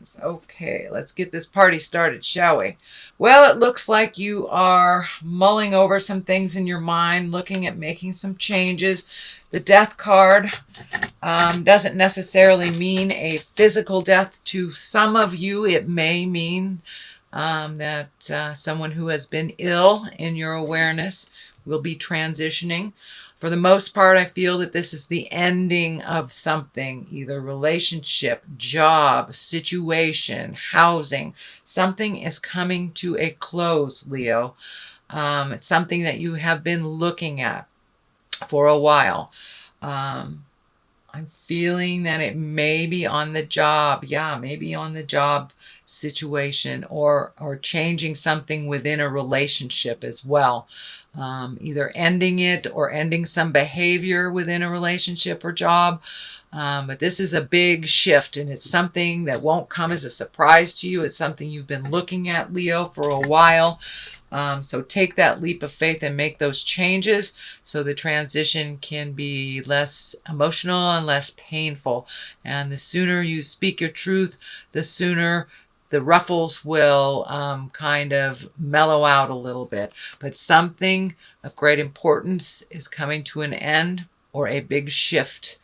Wands. Okay, let's get this party started, shall we? Well, it looks like you are mulling over some things in your mind, looking at making some changes. The Death card doesn't necessarily mean a physical death to some of you. It may mean that someone who has been ill in your awareness will be transitioning. For the most part, I feel that this is the ending of something, either relationship, job, situation, housing. Something is coming to a close, Leo. It's something that you have been looking at for a while. I'm feeling that it may be on the job. Yeah, maybe on the job situation, or changing something within a relationship as well. Either ending it or ending some behavior within a relationship or job. But this is a big shift, and it's something that won't come as a surprise to you. It's something you've been looking at, Leo, for a while. So take that leap of faith and make those changes so the transition can be less emotional and less painful. And the sooner you speak your truth, the sooner the ruffles will kind of mellow out a little bit. But something of great importance is coming to an end, or a big shift.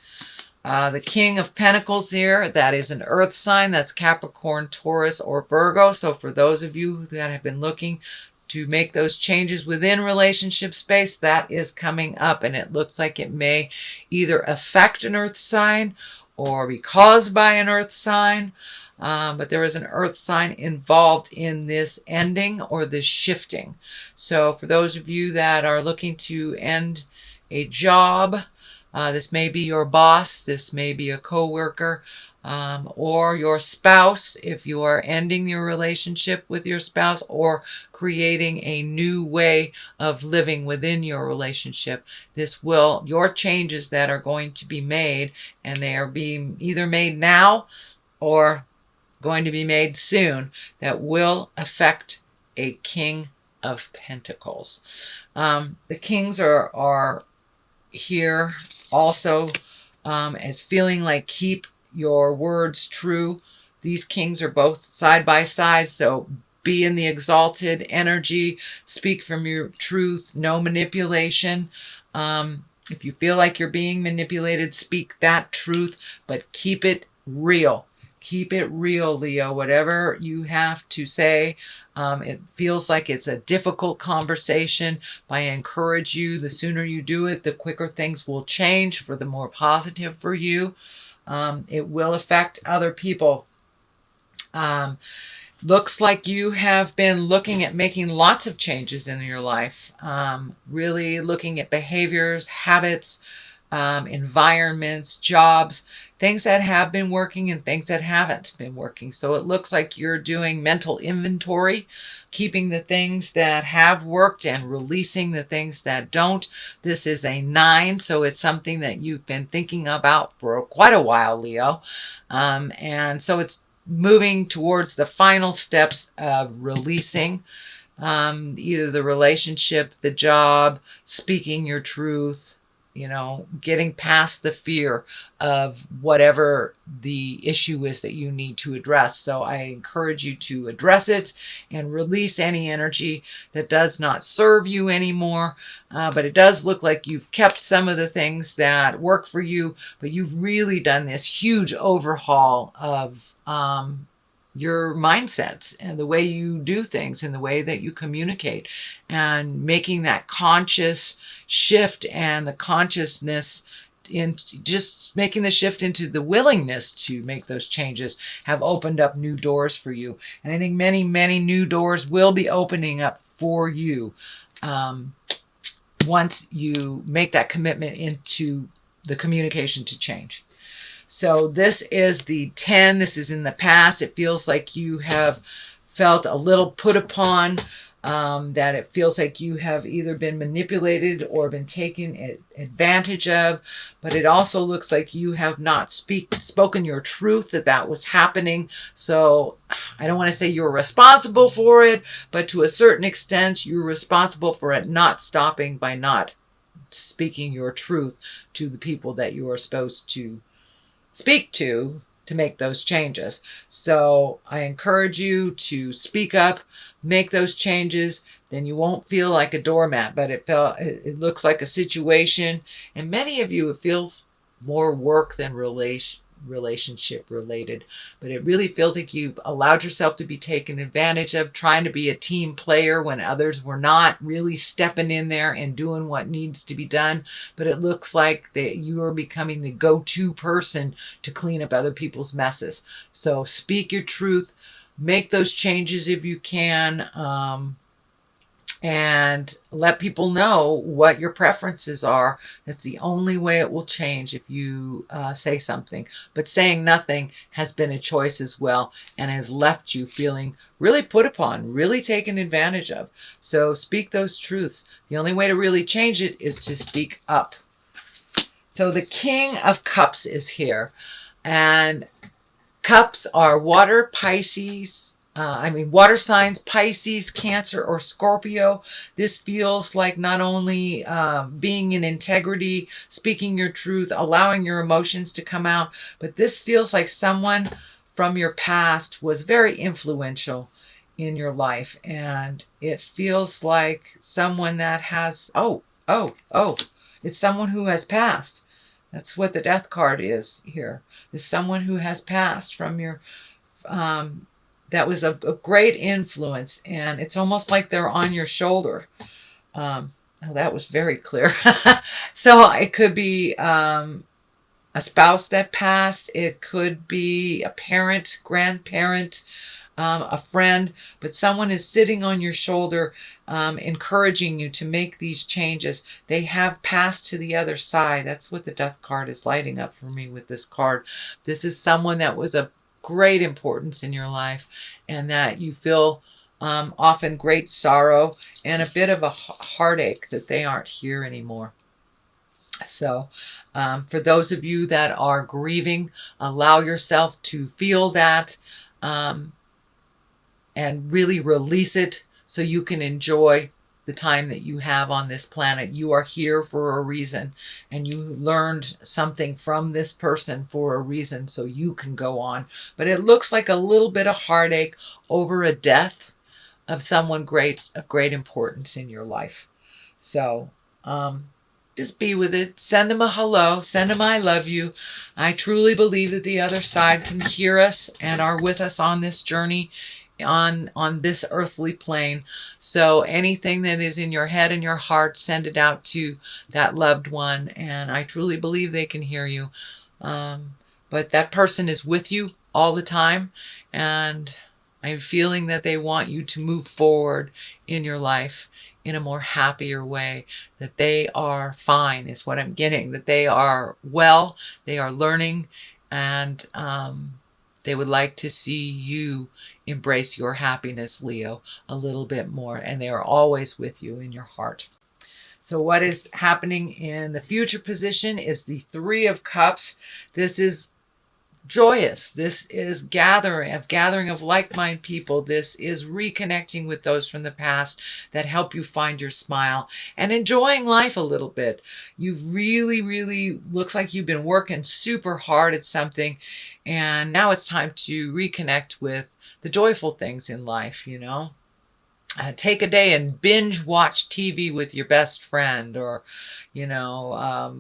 The King of Pentacles here, that is an earth sign. That's Capricorn, Taurus, or Virgo. So for those of you that have been looking to make those changes within relationship space, that is coming up, and it looks like it may either affect an earth sign or be caused by an earth sign. But there is an earth sign involved in this ending or this shifting. So for those of you that are looking to end a job, this may be your boss, this may be a coworker, or your spouse, if you are ending your relationship with your spouse or creating a new way of living within your relationship. Your changes that are going to be made, and they are being either made now or going to be made soon, that will affect a King of Pentacles. The kings are here also as feeling like keep your words true. These kings are both side by side, so be in the exalted energy, speak from your truth, no manipulation. If you feel like you're being manipulated, speak that truth, but keep it real. Keep it real, Leo. Whatever you have to say, it feels like it's a difficult conversation, but I encourage you, the sooner you do it, the quicker things will change for the more positive for you. It will affect other people. Looks like you have been looking at making lots of changes in your life, really looking at behaviors, habits, environments, jobs, things that have been working and things that haven't been working. So it looks like you're doing mental inventory, keeping the things that have worked and releasing the things that don't. This is a 9, so it's something that you've been thinking about for quite a while, Leo. And so it's moving towards the final steps of releasing either the relationship, the job, speaking your truth, getting past the fear of whatever the issue is that you need to address. So I encourage you to address it and release any energy that does not serve you anymore. But it does look like you've kept some of the things that work for you, but you've really done this huge overhaul of your mindset and the way you do things and the way that you communicate, and making that conscious shift and the consciousness in just making the shift into the willingness to make those changes have opened up new doors for you. And I think many, many new doors will be opening up for you once you make that commitment into the communication to change. So this is the 10. This is in the past. It feels like you have felt a little put upon, that it feels like you have either been manipulated or been taken advantage of. But it also looks like you have not spoken your truth that was happening. So I don't want to say you're responsible for it, but to a certain extent, you're responsible for it not stopping by not speaking your truth to the people that you are supposed to speak to to make those changes. So I encourage you to speak up, make those changes. Then you won't feel like a doormat, but it looks like a situation. And many of you, it feels more work than relationship related, but it really feels like you've allowed yourself to be taken advantage of, trying to be a team player when others were not really stepping in there and doing what needs to be done. But it looks like that you are becoming the go-to person to clean up other people's messes. So speak your truth, make those changes if you can, and let people know what your preferences are. That's the only way it will change, if you say something. But saying nothing has been a choice as well, and has left you feeling really put upon, really taken advantage of. So speak those truths. The only way to really change it is to speak up. So the King of Cups is here, and cups are water, water signs, Pisces, Cancer, or Scorpio. This feels like not only being in integrity, speaking your truth, allowing your emotions to come out, but this feels like someone from your past was very influential in your life. And it feels like someone that has, it's someone who has passed. That's what the Death card is here. Is someone who has passed from your, that was a great influence, and it's almost like they're on your shoulder. Oh, that was very clear. So it could be a spouse that passed. It could be a parent, grandparent, a friend, but someone is sitting on your shoulder, encouraging you to make these changes. They have passed to the other side. That's what the Death card is lighting up for me with this card. This is someone that was of great importance in your life, and that you feel often great sorrow and a bit of a heartache that they aren't here anymore. So for those of you that are grieving, allow yourself to feel that, and really release it so you can enjoy the time that you have on this planet. You are here for a reason, and you learned something from this person for a reason, so you can go on. But it looks like a little bit of heartache over a death of someone of great importance in your life. So just be with it. Send them a hello. Send them I love you. I truly believe that the other side can hear us and are with us on this journey, on this earthly plane. So anything that is in your head and your heart, send it out to that loved one, and I truly believe they can hear you. But that person is with you all the time, and I'm feeling that they want you to move forward in your life in a more happier way, that they are fine is what I'm getting, that they are well, they are learning, and they would like to see you embrace your happiness, Leo, a little bit more, and they are always with you in your heart. So what is happening in the future position is the Three of Cups. This is joyous. This is gathering of like-minded people. This is reconnecting with those from the past that help you find your smile and enjoying life a little bit. You've really looks like you've been working super hard at something, and now it's time to reconnect with the joyful things in life, you know. Take a day and binge watch TV with your best friend, or, you know,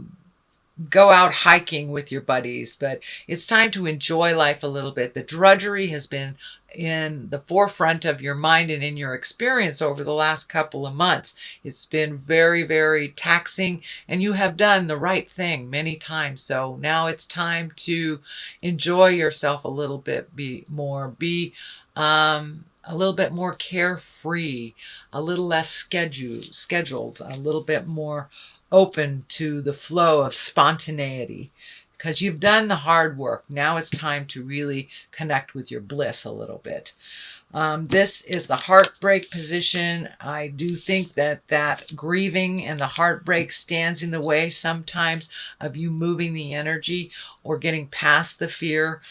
go out hiking with your buddies. But it's time to enjoy life a little bit. The drudgery has been in the forefront of your mind and in your experience over the last couple of months. It's been very taxing, and you have done the right thing many times. So now it's time to enjoy yourself a little bit be a little bit more carefree, a little less scheduled, a little bit more open to the flow of spontaneity, because you've done the hard work. Now it's time to really connect with your bliss a little bit. This is the heartbreak position. I do think that grieving and the heartbreak stands in the way sometimes of you moving the energy or getting past the fear.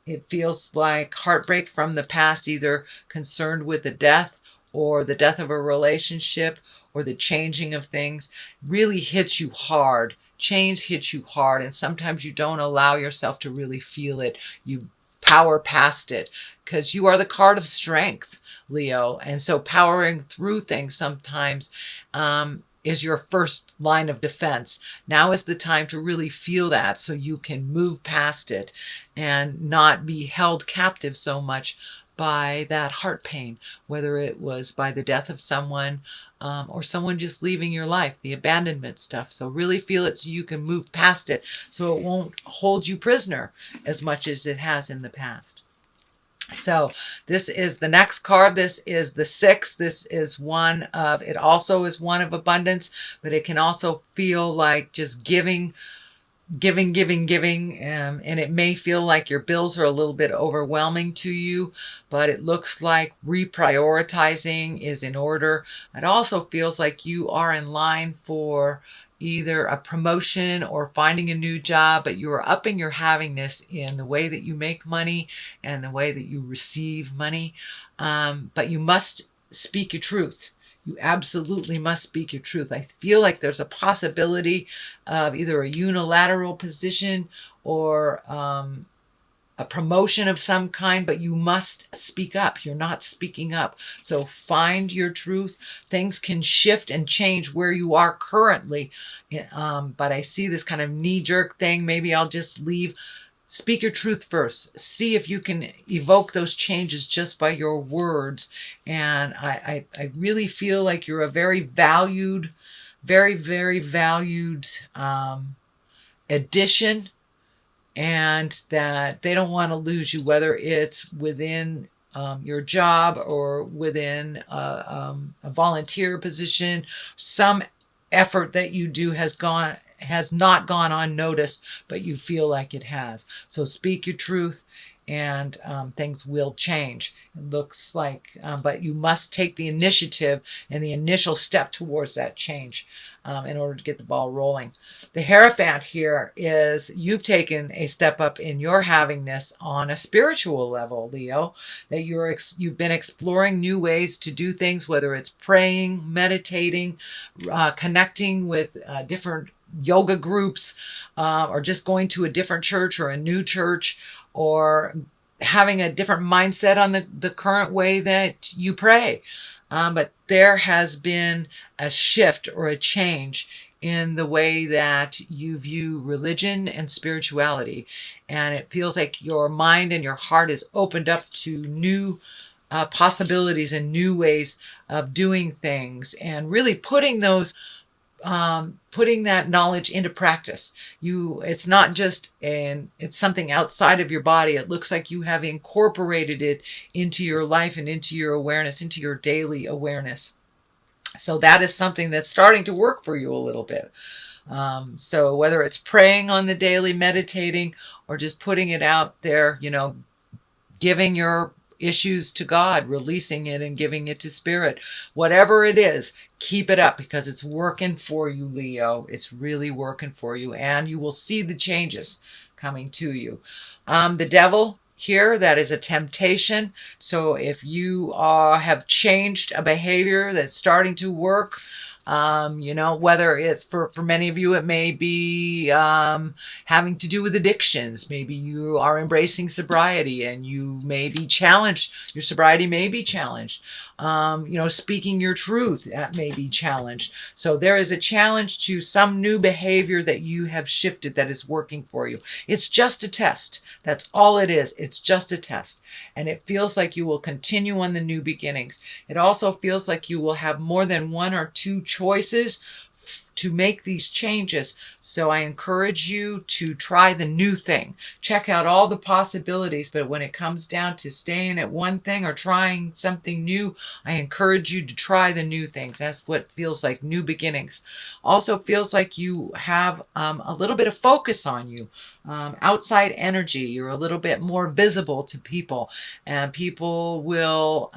It feels like heartbreak from the past, either concerned with the death or the death of a relationship or the changing of things, really hits you hard change hits you hard, and sometimes you don't allow yourself to really feel it. You power past it because you are the card of strength, Leo. And so powering through things sometimes is your first line of defense. Now is the time to really feel that so you can move past it and not be held captive so much by that heart pain, whether it was by the death of someone or someone just leaving your life, the abandonment stuff. So really feel it so you can move past it so it won't hold you prisoner as much as it has in the past. So this is the next card. This is the 6. This is one of, it also is one of abundance, but it can also feel like just giving, and it may feel like your bills are a little bit overwhelming to you, but it looks like reprioritizing is in order. It also feels like you are in line for either a promotion or finding a new job, but you are upping your havingness in the way that you make money and the way that you receive money. But you must speak your truth. You absolutely must speak your truth. I feel like there's a possibility of either a unilateral position or a promotion of some kind, but you must speak up. You're not speaking up. So find your truth. Things can shift and change where you are currently. But I see this kind of knee-jerk thing. Maybe I'll just leave. Speak your truth first. See if you can evoke those changes just by your words. And I really feel like you're a very valued, very, very valued addition, and that they don't want to lose you, whether it's within your job or within a volunteer position. Some effort that you do has not gone unnoticed, but you feel like it has. So speak your truth, and things will change. It looks like, but you must take the initiative and the initial step towards that change in order to get the ball rolling. The Hierophant here is you've taken a step up in your havingness on a spiritual level, Leo, that you've been exploring new ways to do things, whether it's praying, meditating, connecting with different yoga groups, or just going to a different church or a new church, or having a different mindset on the current way that you pray. But there has been a shift or a change in the way that you view religion and spirituality. And it feels like your mind and your heart is opened up to new possibilities and new ways of doing things, and really putting that knowledge into practice. It's not just it's something outside of your body. It looks like you have incorporated it into your life and into your awareness, into your daily awareness. So that is something that's starting to work for you a little bit. So whether it's praying on the daily, meditating, or just putting it out there, giving your issues to God, releasing it and giving it to Spirit, whatever it is, keep it up, because it's working for you, Leo. It's really working for you, and you will see the changes coming to you. The Devil here, that is a temptation. So if you have changed a behavior that's starting to work, whether it's for many of you, it may be having to do with addictions. Maybe you are embracing sobriety and you may be challenged. Your sobriety may be challenged. Speaking your truth, that may be challenged. So there is a challenge to some new behavior that you have shifted that is working for you. It's just a test. That's all it is. It's just a test. And it feels like you will continue on the new beginnings. It also feels like you will have more than one or two choices to make these changes. So I encourage you to try the new thing. Check out all the possibilities, but when it comes down to staying at one thing or trying something new, I encourage you to try the new things. That's what feels like new beginnings. Also feels like you have a little bit of focus on you. Outside energy. You're a little bit more visible to people, and people will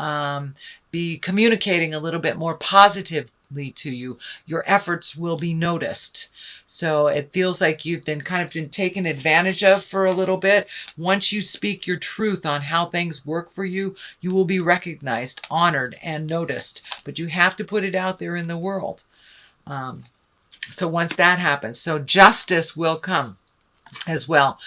be communicating a little bit more positively to you. Your efforts will be noticed. So it feels like you've been taken advantage of for a little bit. Once you speak your truth on how things work for you, you will be recognized, honored, and noticed. But you have to put it out there in the world. So once that happens, so justice will come as well.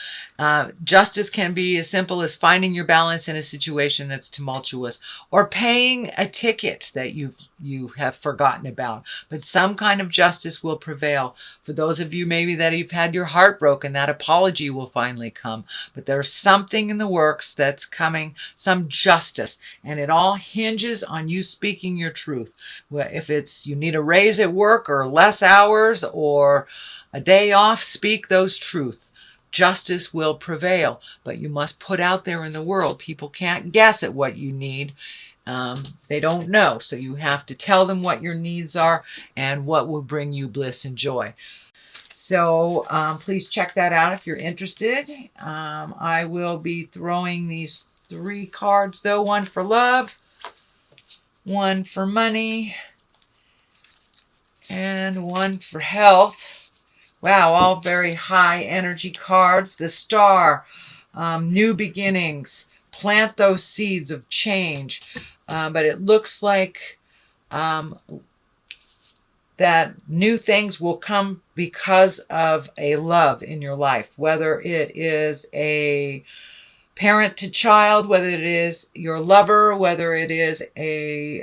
Justice can be as simple as finding your balance in a situation that's tumultuous, or paying a ticket that you have forgotten about. But some kind of justice will prevail. For those of you maybe that you've had your heart broken, that apology will finally come. But there's something in the works that's coming, some justice, and it all hinges on you speaking your truth. If it's you need a raise at work, or less hours, or a day off, speak those truths. Justice will prevail, but you must put out there in the world. People can't guess at what you need. They don't know. So you have to tell them what your needs are and what will bring you bliss and joy. So please check that out if you're interested. I will be throwing these 3 cards though. One for love, one for money, and one for health. Wow, all very high energy cards. The Star, new beginnings. Plant those seeds of change. But it looks like that new things will come because of a love in your life. Whether it is a parent to child, whether it is your lover, whether it is a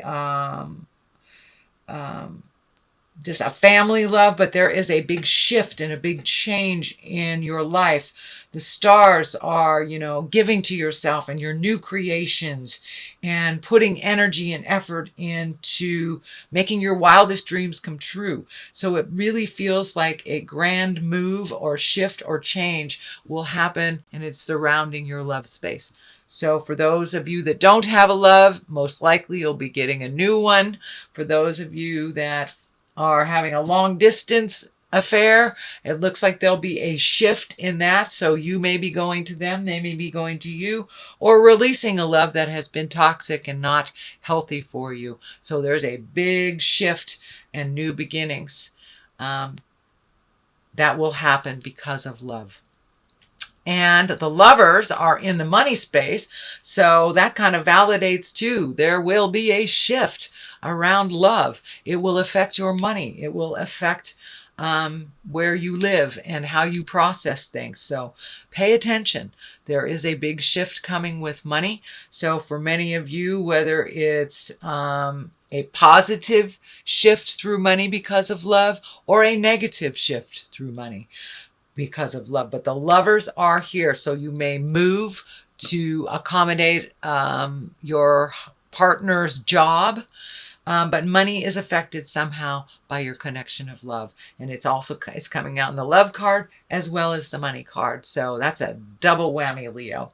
just a family love, but there is a big shift and a big change in your life. The stars are, giving to yourself and your new creations and putting energy and effort into making your wildest dreams come true. So it really feels like a grand move or shift or change will happen, and it's surrounding your love space. So for those of you that don't have a love, most likely you'll be getting a new one. For those of you that are having a long distance affair, it looks like there'll be a shift in that. So you may be going to them, they may be going to you, or releasing a love that has been toxic and not healthy for you. So there's a big shift and new beginnings that will happen because of love. And the lovers are in the money space, so that kind of validates too. There will be a shift around love. It will affect your money. It will affect where you live and how you process things. So pay attention. There is a big shift coming with money. So for many of you, whether it's a positive shift through money because of love, or a negative shift through money because of love. But the lovers are here, so you may move to accommodate your partner's job, but money is affected somehow by your connection of love. And it's coming out in the love card as well as the money card. So that's a double whammy, Leo.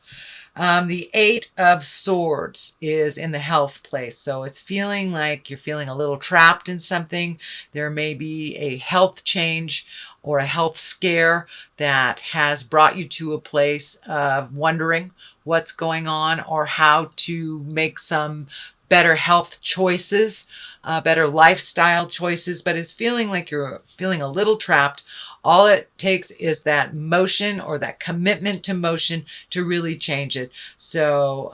The 8 of Swords is in the health place. So it's feeling like you're feeling a little trapped in something. There may be a health change or a health scare that has brought you to a place of wondering what's going on or how to make some better health choices, better lifestyle choices, but it's feeling like you're feeling a little trapped. All it takes is that motion or that commitment to motion to really change it. So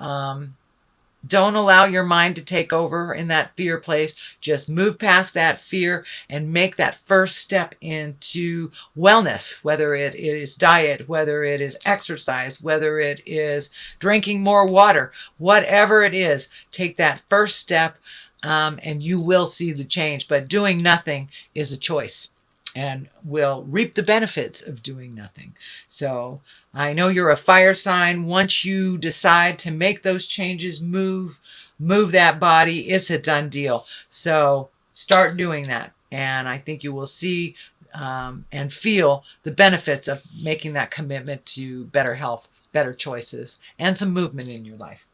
don't allow your mind to take over in that fear place. Just move past that fear and make that first step into wellness, whether it is diet, whether it is exercise, whether it is drinking more water, whatever it is, take that first step and you will see the change. But doing nothing is a choice, and will reap the benefits of doing nothing. So I know you're a fire sign. Once you decide to make those changes, move that body, it's a done deal. So start doing that. And I think you will see and feel the benefits of making that commitment to better health, better choices, and some movement in your life.